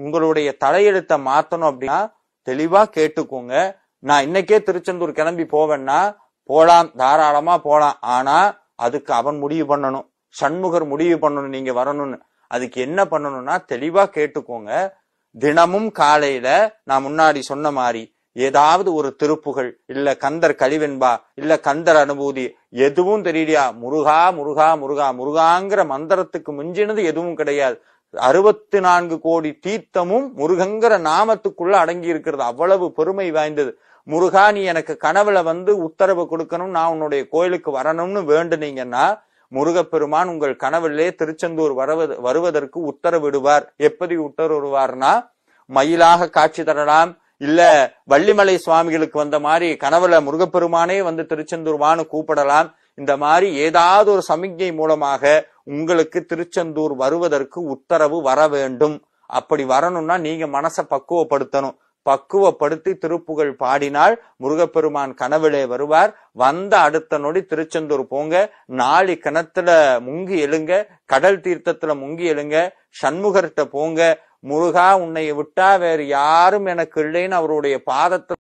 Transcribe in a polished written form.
உங்களுடைய தலையெழுத்தை மாத்தணும் அப்படின்னா தெளிவா கேட்டுக்கோங்க. நான் இன்னைக்கே திருச்செந்தூர் கிளம்பி போவேன்னா போலாம், தாராளமா போலாம். ஆனா அதுக்கு அவன் முடிவு பண்ணணும், சண்முகர் முடிவு பண்ணணும் நீங்க வரணும்னு. அதுக்கு என்ன பண்ணணும்னா தெளிவா கேட்டுக்கோங்க. தினமும் காலையில நான் முன்னாடி சொன்ன மாதிரி ஏதாவது ஒரு திருப்புகள், இல்ல கந்தர் கலிவெண்பா, இல்ல கந்தர் அனுபூதி, எதுவும் தெரியலையா, முருகா முருகா முருகா முருகாங்கிற மந்திரத்துக்கு மிஞ்சினது எதுவும் கிடையாது. 64 கோடி தீர்த்தமும் முருகங்கிற நாமத்துக்குள்ள அடங்கி இருக்கிறது. அவ்வளவு பெருமை வாய்ந்தது. முருகா நீ எனக்கு கனவுல உத்தரவு கொடுக்கணும், நான் உன்னுடைய கோயிலுக்கு வரணும்னு வேண்டுனீங்கன்னா முருகப்பெருமான் உங்கள் கனவிலே திருச்செந்தூர் வருவதற்கு உத்தரவிடுவார். எப்படி உத்தரவிடுவார்னா, மயிலாக காட்சி தரலாம், இல்ல வள்ளிமலை சுவாமிகளுக்கு வந்த மாதிரி கனவுல முருகப்பெருமானே திருச்செந்தூர் வான்னு கூப்பிடலாம். இந்த மாதிரி ஏதாவது ஒரு சமிக்ஞை மூலமாக உங்களுக்கு திருச்செந்தூர் வருவதற்கு உத்தரவு வர வேண்டும். அப்படி வரணும்னா நீங்க மனசை பக்குவப்படுத்தணும். பக்குவப்படுத்தி திருப்புகள் பாடினால் முருகப்பெருமான் கனவிலே வருவார். வந்த அடுத்த நொடி திருச்செந்தூர் போங்க, 4 கிணத்துல முங்கி எழுங்க, கடல் தீர்த்தத்துல முங்கி எழுங்க, சண்முகர்கிட்ட போங்க. முருகா உன்னை விட்டா வேறு யாரும் எனக்கு இல்லைன்னு அவருடைய பாதத்தை